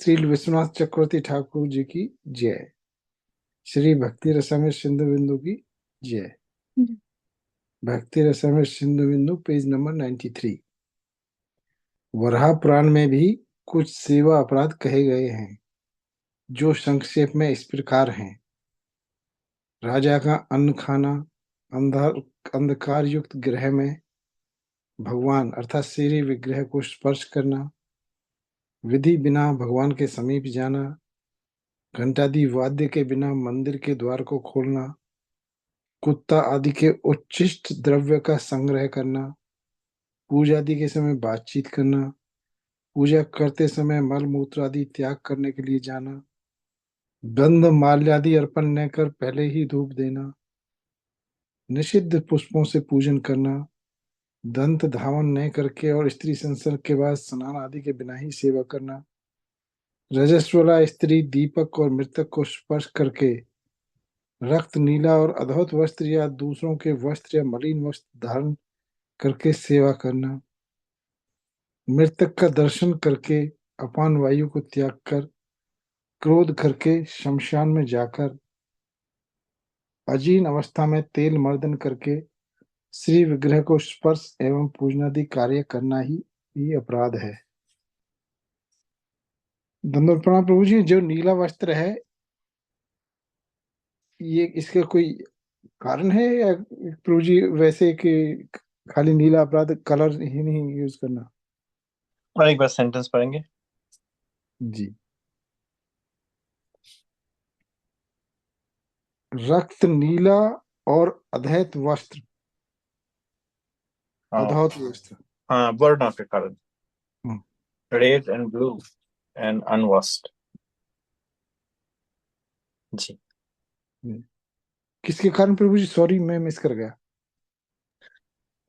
श्री विश्वनाथ चक्रवर्ती ठाकुर जी की जय। श्री भक्ति रसामृत सिंधु बिंदु की जय। भक्ति रसामृत सिंधु बिंदु पेज नंबर 93। वराह पुराण में भी कुछ सेवा अपराध कहे गए हैं, जो संक्षेप में इस प्रकार हैं। राजा का अन्न खाना, अंधकार युक्त गृह में भगवान अर्थात श्री विग्रह को स्पर्श करना, विधि बिना भगवान के समीप जाना, घंटादि वाद्य के बिना मंदिर के द्वार को खोलना, कुत्ता आदि के उच्छिष्ट द्रव्य का संग्रह करना, पूजा आदि के समय बातचीत करना, पूजा करते समय मल मूत्र आदि त्याग करने के लिए जाना, गंध माल्यादि अर्पण न कर पहले ही धूप देना, निषिद्ध पुष्पों से पूजन करना, दंत धावन न करके और स्त्री संसर्ग के बाद स्नान आदि के बिना ही सेवा करना, रजस्वला स्त्री दीपक और मृतक को स्पर्श करके रक्त नीला और अधौत वस्त्र या दूसरों के वस्त्र या मलिन वस्त्र धारण करके सेवा करना, मृतक का दर्शन करके अपान वायु को त्याग कर क्रोध करके शमशान में जाकर अजीर्ण अवस्था में तेल मर्दन करके श्री विग्रह को स्पर्श एवं पूजनादि कार्य करना ही अपराध है। दंडोत प्रणाम प्रभु जी। जो नीला वस्त्र है, ये इसका कोई कारण है या प्रभु जी वैसे कि खाली नीला अपराध, कलर ही नहीं यूज करना? और एक बार सेंटेंस पढ़ेंगे। जी। रक्त नीला और अधैत वस्त्र, अधौत वस्त्र। हाँ, वर्ण के कारण। Hmm, red and blue and unwashed. जी। किसके कारण प्रभु जी? सॉरी, मैं मिस कर गया।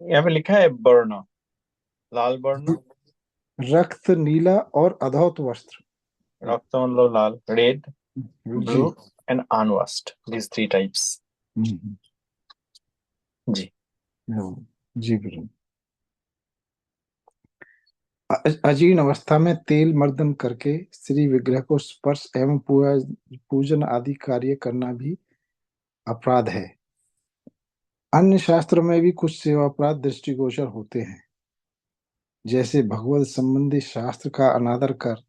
यहाँ पे लिखा है वर्ण, लाल वर्ण। रक्त नीला और अधौत वस्त्र। रक्त मतलब लाल, रेड, जी। Blue and unwashed, these three types। Hmm, जी। जी प्रभु। अजीर्ण अवस्था में तेल मर्दन करके श्री विग्रह को स्पर्श एवं पूजन आदि कार्य करना भी अपराध है। अन्य शास्त्रों में भी कुछ सेवा अपराध दृष्टिगोचर होते हैं, जैसे भगवत संबंधी शास्त्र का अनादर कर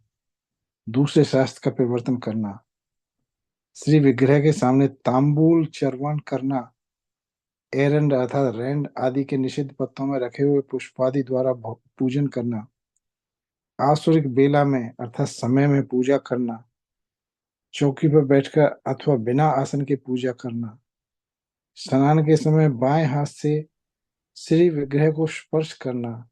दूसरे शास्त्र का परिवर्तन करना, श्री विग्रह के सामने तांबूल चर्वण करना, एरंड अर्थात रैंड आदि के निषिद्ध पत्तों में रखे हुए पुष्पादि द्वारा पूजन करना, आसुरिक बेला में अर्थात समय में पूजा करना, चौकी पर बैठकर अथवा बिना आसन के पूजा करना, स्नान के समय बाएं हाथ से श्री विग्रह को स्पर्श करना,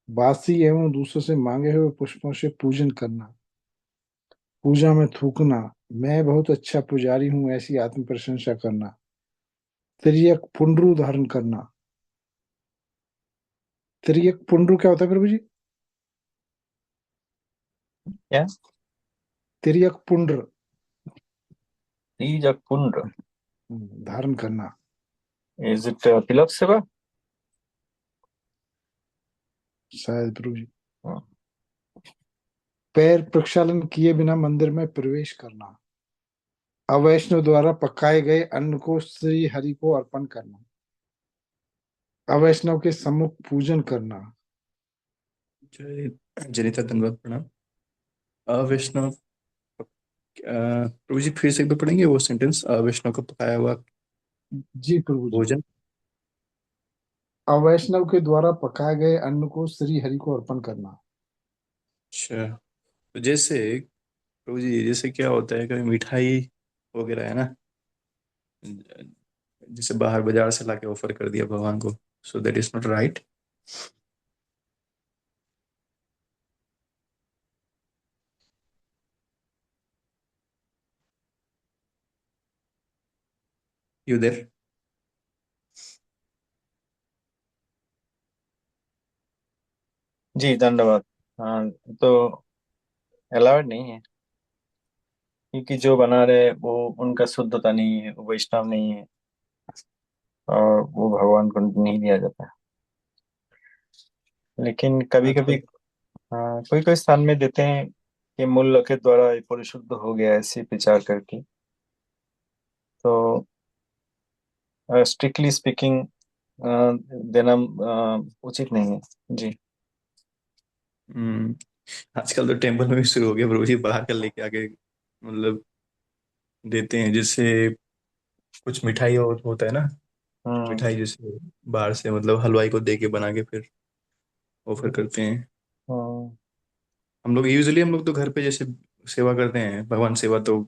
बासी एवं दूसरों से मांगे हुए पुष्पों से पूजन करना, पूजा में थूकना, मैं बहुत अच्छा पुजारी हूं ऐसी आत्म प्रशंसा करना, तिर्यक पुंड्रू धारण करना। तिर्यक पुंड्रू क्या होता है प्रभु जी? क्या? तिर्यक पुंड्र तीजक पुंड्र। धारण करना। इज इट तिलक सेवा? शायद प्रभु जी। पैर प्रक्षालन किए बिना मंदिर में प्रवेश करना, अवैष्णव द्वारा पकाए गए अन्न को श्री हरि को अर्पण करना, अवैष्णव के सम्मुख पूजन करना। जनिता धन्यवाद प्रणाम। अवैष्णव, प्रभु जी फिर से एक बार पढ़ेंगे वो सेंटेंस, अवैष्णव का पकाया हुआ जी प्रभु जी। भोजन। अवैष्णव के द्वारा पकाए गए अन्न को श्री हरि को अर्पण करना। अच्छा, तो जैसे प्रभु जी, जैसे क्या होता है, कभी मिठाई वगैरह है ना, जैसे बाहर बाजार से लाके ऑफर कर दिया भगवान को, so that is not right. You there? जी, धन्यवाद। हाँ, तो अलाउड नहीं है, क्योंकि जो बना रहे वो उनका शुद्धता नहीं है, वो वैष्णव नहीं है, और वो भगवान को नहीं दिया जाता। लेकिन कभी कभी हाँ, कोई कोई स्थान में देते हैं, कि मूल्य के द्वारा ये परिशुद्ध हो गया, ऐसे विचार करके। तो स्ट्रिक्टली स्पीकिंग देना उचित नहीं है जी। हम्म। आजकल तो टेम्पल में भी शुरू हो गया, प्रभु जी बाहर कर लेके आके मतलब देते हैं, जिससे कुछ मिठाई और होता है ना, हम्म। मिठाई जैसे बाहर से मतलब हलवाई को दे के बना के फिर ऑफर करते हैं। हम्म। हम लोग तो घर पे जैसे सेवा करते हैं, भगवान सेवा, तो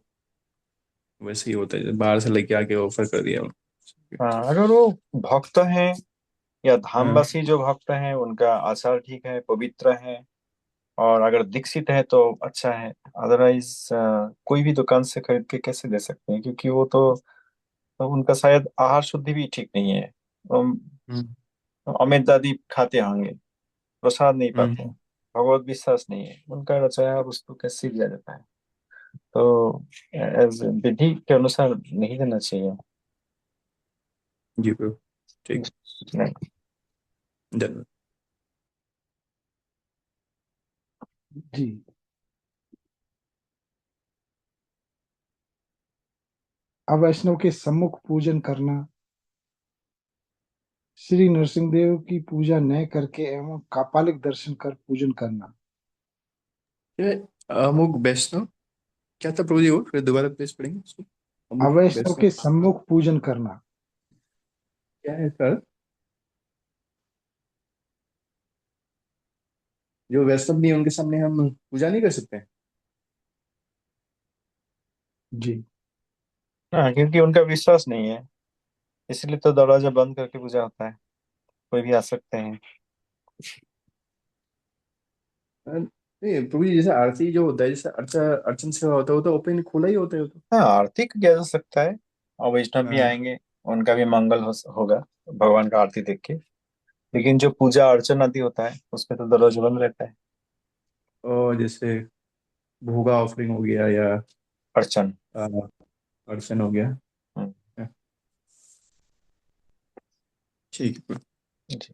वैसे ही होता है, बाहर से लेके आके ऑफर कर दिया। हाँ, अगर वो भक्त हैं या हाँ। धामवासी जो भक्त हैं, उनका आचार ठीक है, पवित्र है, और अगर दीक्षित है तो अच्छा है। अदरवाइज कोई भी दुकान से खरीद के कैसे दे सकते हैं, क्योंकि वो तो उनका शायद आहार शुद्धि भी ठीक नहीं है। हम्म। अमित आदि खाते होंगे, प्रसाद नहीं पाते हैं, हम्म। भगवत विश्वास नहीं है, उनका रचाया वस्तु कैसे दिया जाता है। तो एज विधि के अनुसार नहीं देना चाहिए। जी प्रभु। ठीक। नहीं। धन्यवाद। जी। अवैष्णव के सम्मुख पूजन करना, श्री नरसिंहदेव की पूजा न करके एवं कापालिक दर्शन कर पूजन करना। ये अमुक वैष्णव क्या था प्रभु जी, वो फिर दोबारा प्लीज पढ़ेंगे उसको। अमुक अवैष्णव वैष्णव के सम्मुख पूजन करना, क्या है सर? जो वैष्णव नहीं है उनके सामने हम पूजा नहीं कर सकते? जी। हाँ, क्योंकि उनका विश्वास नहीं है, इसलिए तो दरवाजा बंद करके पूजा होता है, कोई भी आ सकते हैं। नहीं प्रभु जी, जैसे आरती जो होता है, जैसे अर्चा अर्चन सेवा होता है, वो तो ओपन खुला ही होता है वो तो। हाँ, आरती किया जा सकता है, और वैष्णव भी हाँ। आएंगे, उनका भी मंगल होगा भगवान का आरती देख के। लेकिन जो पूजा अर्चन आदि होता है उसमें तो दरवाजा बंद रहता है। और जैसे भोगा ऑफरिंग हो गया या अर्चन। आ, अर्चन हो गया। हम्म। हाँ, ठीक है। जी।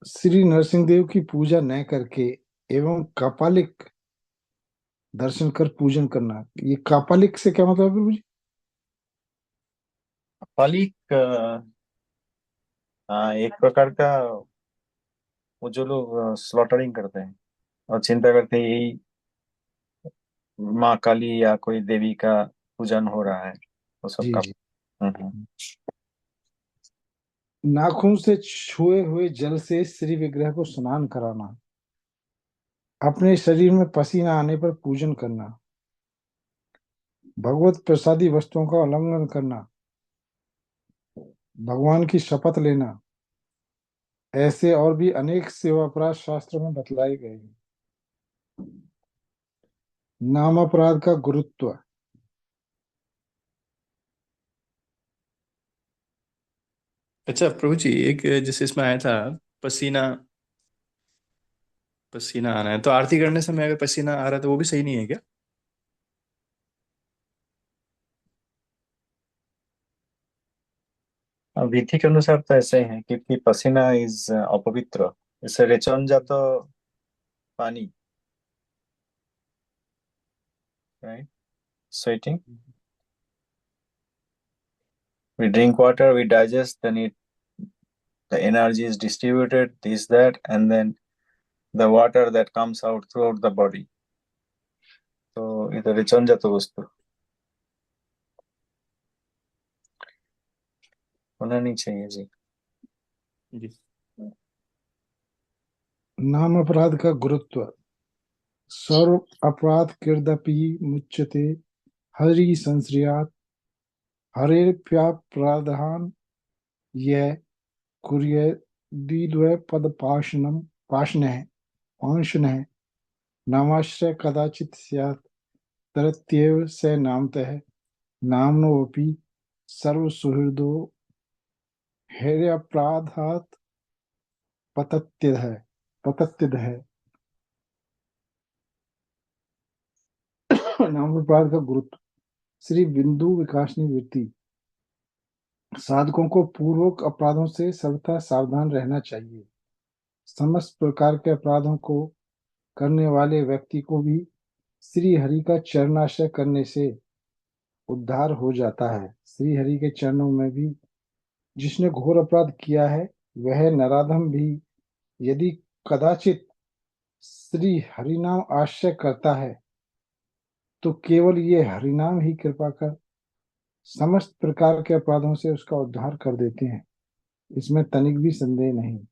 श्री नरसिंहदेव की पूजा न करके एवं कापालिक दर्शन कर पूजन करना। ये कापालिक से क्या मतलब है प्रभु जी? पाली हाँ, एक प्रकार का, वो जो लोग स्लॉटरिंग करते हैं और चिंता करते हैं यही माँ काली या कोई देवी का पूजन हो रहा है, वो सब जी का। जी। हम्म। नाखून से छुए हुए जल से श्री विग्रह को स्नान कराना, अपने शरीर में पसीना आने पर पूजन करना, भगवत प्रसादी वस्तुओं का उल्लंघन करना, भगवान की शपथ लेना, ऐसे और भी अनेक सेवा अपराध शास्त्र में बतलाए गए हैं। नाम अपराध का गुरुत्व, अच्छा प्रभु जी, एक जैसे इसमें आया था पसीना, पसीना आना है, तो आरती करने समय अगर पसीना आ रहा है तो वो भी सही नहीं है क्या? विधि के अनुसार तो ऐसे ही है, क्योंकि पसीना इज अपवित्र। इसे रेचन जातो पानी, right, sweating. We drink water, we digest, then the energy is distributed, this, that, and then the water that comes out throughout the body. तो इधर रिचन जातो वस्तु होना नहीं चाहिए जी। जी। नाम अपराध का गुरुत्व, सर्व अपराध कृदपि मुच्यते हरि संश्रयात, हरेप्यापराधान ये कुर्य द्विद्वय पद पाशनः पांशनः नामाश्रय कदाचित् स्यात् तरत्येव स नामतः नाम्नोऽपि सर्वसुहृदो हैर्यपराधात् पतत्यः पतत्यदः। नाम अपराध का गुरुत्व, श्री बिंदु विकासनी वृत्ति, साधकों को पूर्वक अपराधों से सर्वथा सावधान रहना चाहिए। समस्त प्रकार के अपराधों को करने वाले व्यक्ति को भी श्री हरि का चरणाश्रय करने से उद्धार हो जाता है। श्री हरि के चरणों में भी जिसने घोर अपराध किया है, वह नराधम भी यदि कदाचित श्री हरिनाम आश्रय करता है, तो केवल ये हरिनाम ही कृपा कर समस्त प्रकार के अपराधों से उसका उद्धार कर देते हैं। इसमें तनिक भी संदेह नहीं।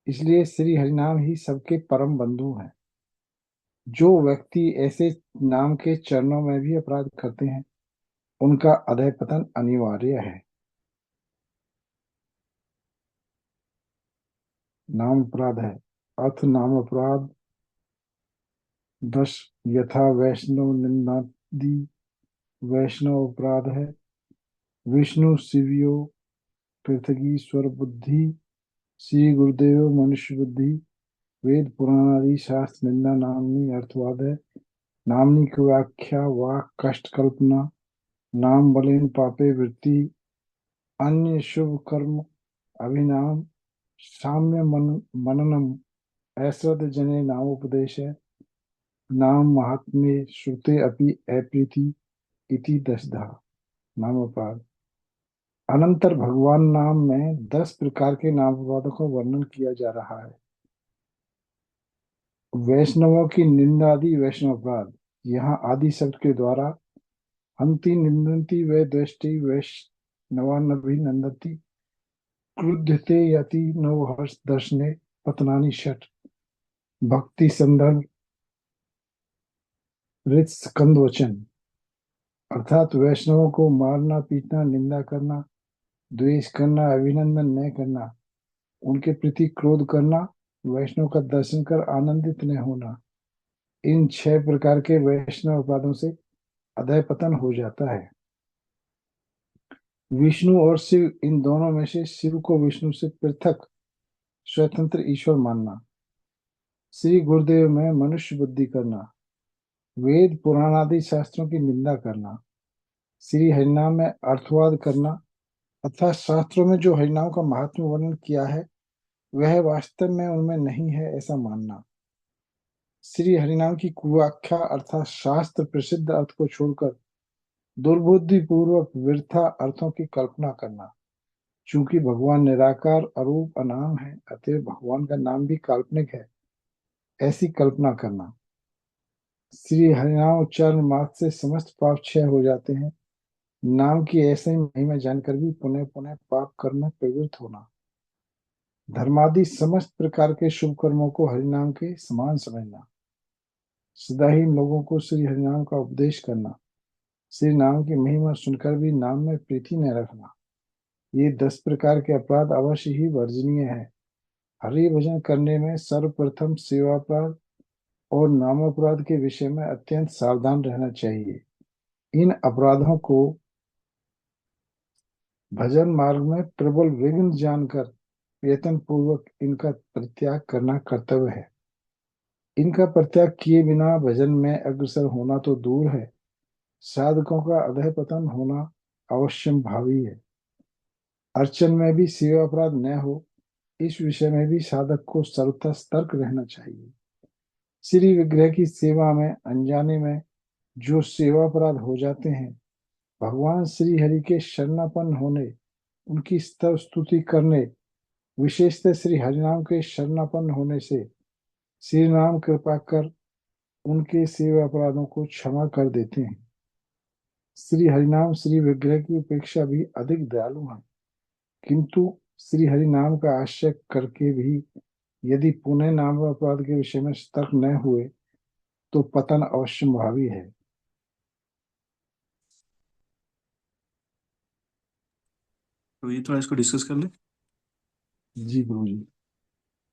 इसलिए श्री हरिनाम ही सबके परम बंधु हैं। जो व्यक्ति ऐसे नाम के चरणों में भी अपराध करते हैं, उनका अधः पतन अनिवार्य है। नाम अपराध है। अथ नाम अपराध 10 यथा वैष्णव निंदादि वैष्णव अपराध है। विष्णु शिवियो पृथ्वी स्वर बुद्धि श्री गुरुदेव मनुष्य बुद्धि वेद पुराण आदि शास्त्र निंदा नामनी अर्थवाद है। नामनी की व्याख्या वाक कष्ट कल्पना नाम बलेन पापे वृत्ति अन्य शुभ कर्म अभिनाम साम्य मननम ऐश्वर्य जने नामोपदेश है। नाम महात्म्य श्रुते अपि अप्रीति इति दशधा। नाम अपराध। अनंतर भगवान नाम में 10 प्रकार के नाम अपराधों का वर्णन किया जा रहा है। वैष्णवों की निंदादि वैष्णव अपराध। यहाँ आदि शब्द के द्वारा हंति निंदन्ति वे द्वेष्टि वैष्णवानभिनंदति क्रुद्धते यति नव हर्ष दर्शने पतनानि षट। भक्ति संदर्भ ऋत स्कंद वचन। अर्थात वैष्णवों को मारना पीटना निंदा करना द्वेष करना अभिनंदन न करना उनके प्रति क्रोध करना वैष्णव का दर्शन कर आनंदित न होना, इन 6 प्रकार के वैष्णव अपराधों से अधः पतन हो जाता है। विष्णु और शिव, इन दोनों में से शिव को विष्णु से पृथक स्वतंत्र ईश्वर मानना, श्री गुरुदेव में मनुष्य बुद्धि करना, वेद पुराण आदि शास्त्रों की निंदा करना, श्री हरिनाम में अर्थवाद करना अर्थात शास्त्रों में जो हरिनाम का महात्म्य वर्णन किया है वह वास्तव में उनमें नहीं है ऐसा मानना, श्री हरिनाम की कुव्याख्या अर्थात शास्त्र प्रसिद्ध अर्थ को छोड़कर दुर्बुद्धि पूर्वक व्यर्था अर्थों की कल्पना करना। चूंकि भगवान निराकार अरूप अनाम है, अतः भगवान का नाम भी काल्पनिक है, ऐसी कल्पना करना। श्री हरिनाम उच्चारण मात्र से समस्त पाप क्षय हो जाते हैं। नाम की ऐसे ही महिमा जानकर भी पुनः पुनः पाप कर्म में प्रवृत्त होना। धर्मादि समस्त प्रकार के शुभ कर्मों को हरिनाम के समान समझना। सदा ही लोगों को श्री हरिनाम का उपदेश करना। श्री नाम की महिमा सुनकर भी नाम में प्रीति न रखना। ये 10 प्रकार के अपराध अवश्य ही वर्जनीय है। हरि भजन करने में सर्वप्रथम सेवापराध और नामापराध के विषय में अत्यंत सावधान रहना चाहिए। इन अपराधों को भजन मार्ग में प्रबल विघ्न जानकर प्रयत्न पूर्वक इनका परित्याग करना कर्तव्य है। इनका परित्याग किए बिना भजन में अग्रसर होना तो दूर है, साधकों का अधः पतन होना अवश्यम भावी है। अर्चन में भी सेवा अपराध न हो, इस विषय में भी साधक को सर्वथा सतर्क रहना चाहिए। श्री विग्रह की सेवा में अनजाने में जो सेवा अपराध हो जाते हैं, भगवान श्री हरि के शरणापन्न होने, उनकी स्तव स्तुति करने, विशेषतः श्री हरिनाम के शरणापन्न होने से श्री नाम कृपा कर उनके सेवा अपराधों को क्षमा कर देते हैं। श्री हरिनाम श्री विग्रह की अपेक्षा भी अधिक दयालु है, किंतु श्री हरिनाम का आश्रय करके भी यदि पुनः नाम व अपराध के विषय में सतर्क न हुए तो पतन अवश्य भावी है। तो ये थोड़ा इसको डिस्कस कर ले। जी गुरु जी।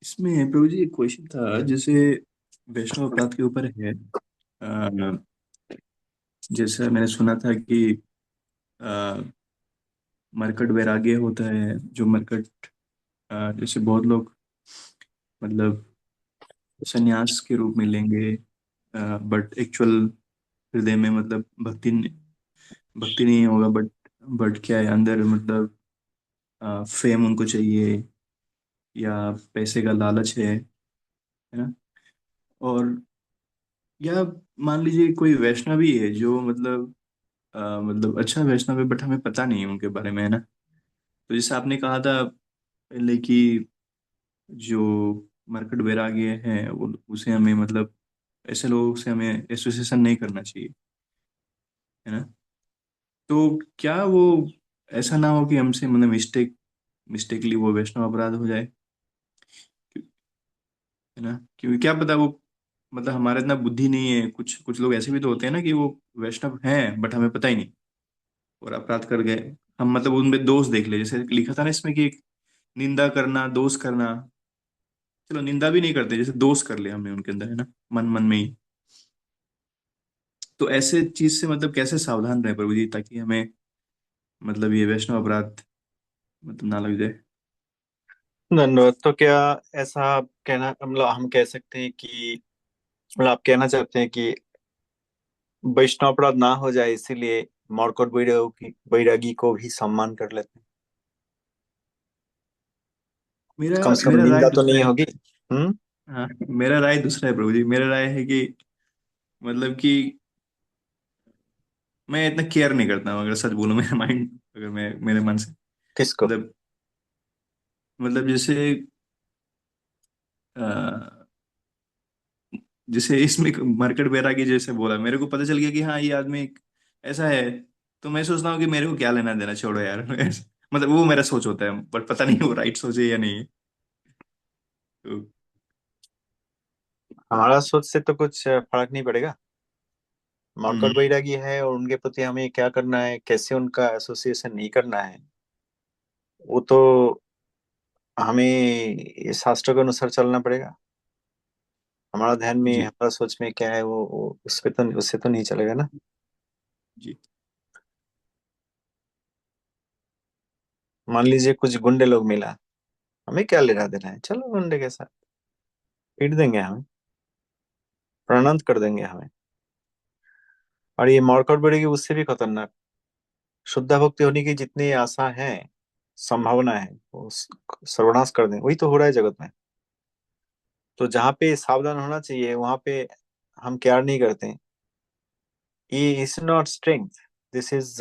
इसमें प्रभु जी एक क्वेश्चन था, जैसे वैष्णव अपराध के ऊपर है। अ, जैसे मैंने सुना था कि अ, मरकट वैराग्य होता है, जो मरकट जैसे बहुत लोग मतलब संन्यास के रूप में लेंगे, बट एक्चुअल हृदय में मतलब भक्ति नहीं होगा, बट क्या है अंदर, मतलब फेम उनको चाहिए या पैसे का लालच है ना। और या मान लीजिए कोई वैष्णवी है जो मतलब मतलब अच्छा वैष्णव है बट हमें पता नहीं है उनके बारे में, है ना। तो जैसे आपने कहा था पहले कि जो मरकट वैरागी है वो उसे हमें मतलब ऐसे लोगों से हमें एसोसिएशन नहीं करना चाहिए, है ना। तो क्या वो ऐसा ना हो कि हमसे मतलब मिस्टेकली वो वैष्णव अपराध हो जाए, है ना। क्योंकि क्या पता वो मतलब हमारा इतना बुद्धि नहीं है, कुछ कुछ लोग ऐसे भी तो होते हैं ना कि वो वैष्णव हैं बट हमें पता ही नहीं और अपराध कर गए। हम मतलब उनमें दोष देख ले, जैसे लिखा था ना इसमें कि एक निंदा करना, दोष करना। चलो निंदा भी नहीं करते, जैसे दोष कर लिया हमने उनके अंदर, है ना, मन मन में ही। तो ऐसे चीज से मतलब कैसे सावधान रहे प्रभु जी, ताकि हमें मतलब ये वैष्णव अपराध मतलब ना लग जाए। धन्यवाद। तो क्या ऐसा आप कहना, मतलब हम कह सकते हैं कि, मतलब आप कहना चाहते हैं कि वैष्णव अपराध ना हो जाए इसीलिए मरकट बैरागी को भी सम्मान कर लेते हैं, मेरा कम से कम मेरा राय निंदा तो दूसरा नहीं है। होगी। हम्म। हाँ, मेरा राय दूसरा है प्रभु जी। मेरा राय है कि मतलब कि मैं इतना केयर नहीं करता हूँ, अगर सच बोलूं मेरा माइंड, अगर मैं मेरे मन से किसको? मतलब जैसे अ, जैसे इसमें मार्केट बैरागी जैसे बोला, मेरे को पता चल गया कि हाँ ये आदमी ऐसा है, तो मैं सोचता हूँ कि मेरे को क्या लेना देना, छोड़ो यार मतलब वो मेरा सोच होता है बट पता नहीं वो राइट सोच है या नहीं है। तो हमारा सोच से तो कुछ फर्क नहीं पड़ेगा। हम्म। मरकट बैरागी है और उनके प्रति हमें क्या करना है, कैसे उनका एसोसिएशन नहीं करना है, वो तो हमें ये शास्त्र के अनुसार चलना पड़ेगा। हमारा ध्यान में, जी हमारा सोच में क्या है, वो उस पे तो, उससे तो नहीं चलेगा ना। जी। मान लीजिए कुछ गुंडे लोग मिला, हमें क्या लेना देना है, चलो गुंडे के साथ पीट देंगे, हमें प्राणांत कर देंगे हमें। और ये मरकट बैरागी उससे भी खतरनाक, शुद्ध भक्ति होने की जितनी आशा है, संभावना है, वो सर्वनाश कर दें, वही तो हो रहा है जगत में। तो जहाँ पे सावधान होना चाहिए वहां पे हम केयर नहीं करते। ये is not strength, this is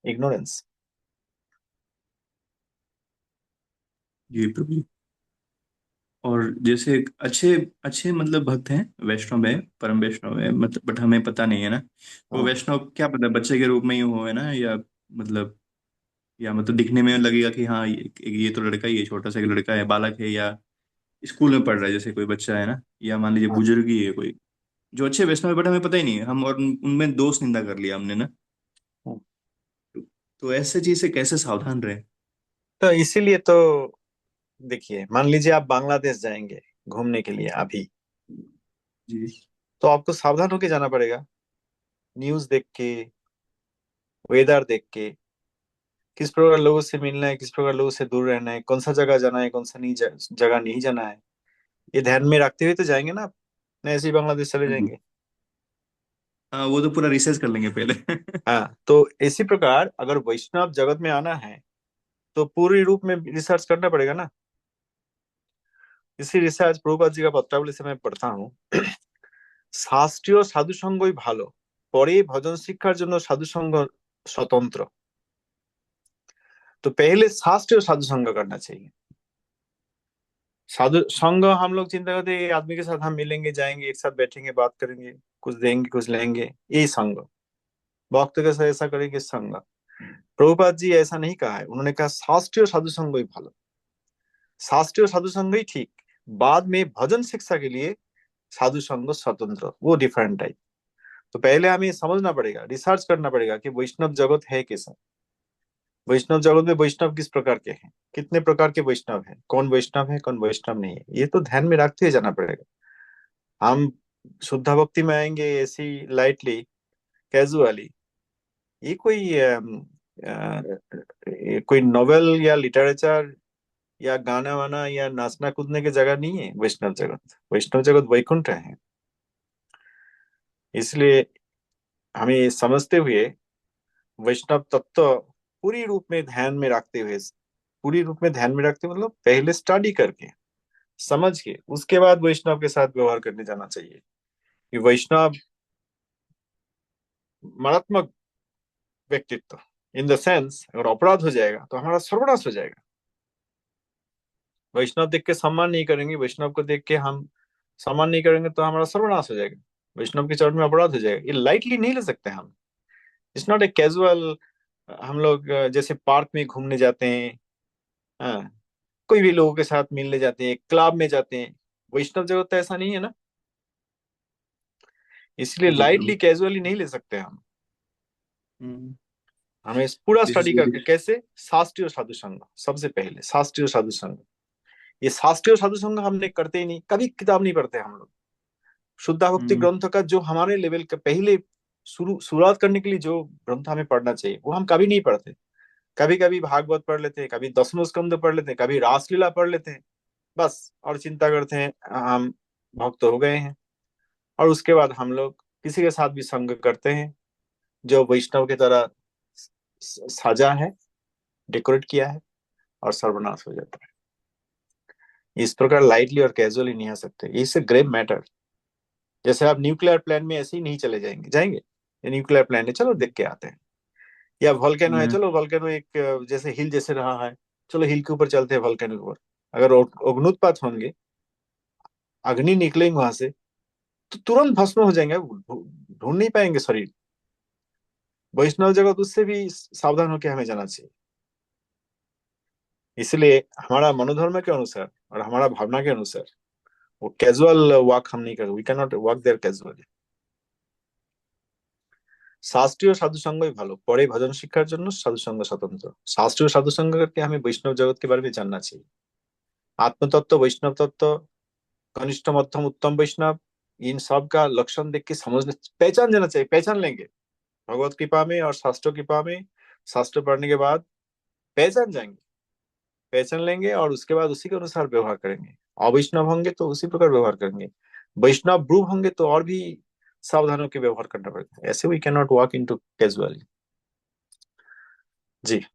ignorance. जी प्रभु जी। और जैसे अच्छे अच्छे मतलब भक्त हैं, वैष्णव है, परम वैष्णव है मतलब, बट हमें पता नहीं है ना। वो हाँ। वैष्णव क्या पता बच्चे के रूप में ही हो, है ना, या मतलब या मतलब दिखने में लगेगा कि हाँ ये तो लड़का ही है, छोटा सा एक लड़का है, बालक है, या स्कूल में पढ़ रहा है जैसे कोई बच्चा, है ना, या मान लीजिए हाँ। बुजुर्ग ही है कोई जो अच्छे वैष्णव है बट हमें पता ही नहीं है, हम और उनमें दोष निंदा कर लिया हमने ना। हाँ। तो, तो ऐसे चीज से कैसे सावधान रहे। तो इसीलिए तो देखिए, मान लीजिए आप बांग्लादेश जाएंगे घूमने के लिए अभी, जी तो आपको सावधान होके जाना पड़ेगा, न्यूज देख के, वेदर देख के, किस प्रकार लोगों से मिलना है, किस प्रकार लोगों से दूर रहना है, कौन सा जगह जाना है, कौन सा नहीं जगह नहीं जाना है, ये ध्यान में रखते हुए तो जाएंगे ना आप, नहीं ऐसे ही बांग्लादेश चले हाँ। जाएंगे। हाँ, वो तो पूरा रिसर्च कर लेंगे पहले हाँ, तो इसी प्रकार अगर वैष्णव जगत में आना है तो पूरी रूप में रिसर्च करना पड़ेगा ना। इसी रिसर्च प्रभुपाद जी का पत्रावली से मैं पढ़ता हूँ। শাস্ত্রীয় সাধুসঙ্গই ভালো, পরে ভজন শিক্ষার জন্য সাধुसंग स्वतंत्र। तो पहले शास्त्रीय साधु संग करना चाहिए। साधु संग हम लोग चिंता करते हैं, ये आदमी के साथ हम मिलेंगे, जाएंगे, एक साथ बैठेंगे, बात करेंगे, कुछ देंगे, कुछ लेंगे, यही संग। भक्त के साथ ऐसा करेंगे संग। प्रभुपाद जी ऐसा नहीं कहा है, उन्होंने कहा शास्त्रीय साधु संग ही भालो, शास्त्रीय साधु संग ही ठीक। बाद में भजन शिक्षा के लिए साधु संग स्वतंत्र, वो डिफरेंट टाइप। तो पहले हमें समझना पड़ेगा, रिसर्च करना पड़ेगा कि वैष्णव जगत है कैसा, वैष्णव जगत में वैष्णव किस प्रकार के हैं, कितने प्रकार के वैष्णव हैं, कौन वैष्णव है कौन वैष्णव नहीं है, ये तो ध्यान में रखते हुए जाना पड़ेगा। हम शुद्ध भक्ति में आएंगे ऐसी लाइटली, कैजुअली, ये कोई ये कोई नॉवेल या लिटरेचर या गाना वाना या नाचना कूदने की जगह नहीं है वैष्णव जगत। वैष्णव जगत वैकुंठ है। इसलिए हमें ये समझते हुए वैष्णव तत्व पूरी रूप में ध्यान में रखते हुए, पूरी रूप में ध्यान में रखते हुए मतलब पहले स्टडी करके समझ के उसके बाद वैष्णव के साथ व्यवहार करने जाना चाहिए। कि वैष्णव मारात्मक व्यक्तित्व, इन द सेंस अगर अपराध हो जाएगा तो हमारा सर्वनाश हो जाएगा। वैष्णव देख के सम्मान नहीं करेंगे, वैष्णव को देख के हम सम्मान नहीं करेंगे तो हमारा सर्वनाश हो जाएगा, वैष्णव के चरण में अपराध हो जाएगा। ये लाइटली नहीं ले सकते हम। It's not a casual. हम लोग जैसे पार्क में घूमने जाते हैं, हाँ, कोई भी लोगों के साथ मिलने जाते हैं, क्लब में जाते हैं, वैष्णव जगत तो ऐसा नहीं है ना, इसलिए जी लाइटली प्रभु। कैजुअली नहीं ले सकते हम। हम्म, हमें इस पूरा स्टडी जैसे करके, कैसे, शास्त्रीय साधु संघ, सबसे पहले शास्त्रीय साधु संघ। ये शास्त्रीय साधु संघ हमने करते ही नहीं, कभी किताब नहीं पढ़ते हम लोग। शुद्धाभक्ति हम्म, ग्रंथ का जो हमारे लेवल का पहले शुरुआत करने के लिए जो ग्रंथ हमें पढ़ना चाहिए वो हम कभी नहीं पढ़ते। कभी कभी भागवत पढ़ लेते हैं, कभी दसवें स्कंद पढ़ लेते हैं, कभी रासलीला पढ़ लेते हैं, बस, और चिंता करते हैं हम भक्त हो गए हैं। और उसके बाद हम लोग किसी के साथ भी संग करते हैं जो वैष्णव की तरह साजा है, डेकोरेट किया है, और सर्वनाश हो जाता है। इस प्रकार लाइटली और कैजुअली नहीं आ सकते, इससे ग्रेव मैटर। जैसे आप न्यूक्लियर प्लांट में ऐसे ही नहीं चले जाएंगे, जाएंगे ये न्यूक्लियर प्लांट है, चलो देख के आते हैं। या वोल्केनो है, हम्म, चलो वोल्केनो एक जैसे हिल जैसे रहा है, चलो हिल के ऊपर चलते हैं, वोल्केनो के ऊपर। अगर अग्नुत्पात होंगे, अग्नि निकलेंगे वहां से, तो तुरंत भस्म हो जाएंगे, ढूंढ नहीं पाएंगे शरीर। वैष्णव जगत उससे भी सावधान होकर हमें जाना चाहिए। इसलिए हमारा मनोधर्म के अनुसार और हमारा भावना के अनुसार वो कैजुअल वॉक हम नहीं करेंगे, we can not walk there casually. শাস্ত্রীয় সাধুসঙ্গই ভালো, পরে ভজন শিক্ষার জন্য সাধুসঙ্গ স্বতন্ত্র। শাস্ত্রীয় সাধुसंग करके हमें वैष्णव जगत के बारे में जानना चाहिए। आत्मतत्व, वैष्णव तत्व, कनिष्ठ मध्यम उत्तम वैष्णव, इन सब का लक्षण देख के समझने, पहचान जाना चाहिए, पहचान लेंगे भगवत कृपा में और शास्त्रों कृपा में। शास्त्र पढ़ने के बाद पहचान जाएंगे, पहचान लेंगे, और उसके बाद उसी के अनुसार व्यवहार करेंगे। अवैष्णव होंगे तो उसी प्रकार व्यवहार करेंगे, वैष्णव ब्रू होंगे तो और भी सावधानों के व्यवहार करना पड़ेगा। ऐसे we can not walk into casually. Ji.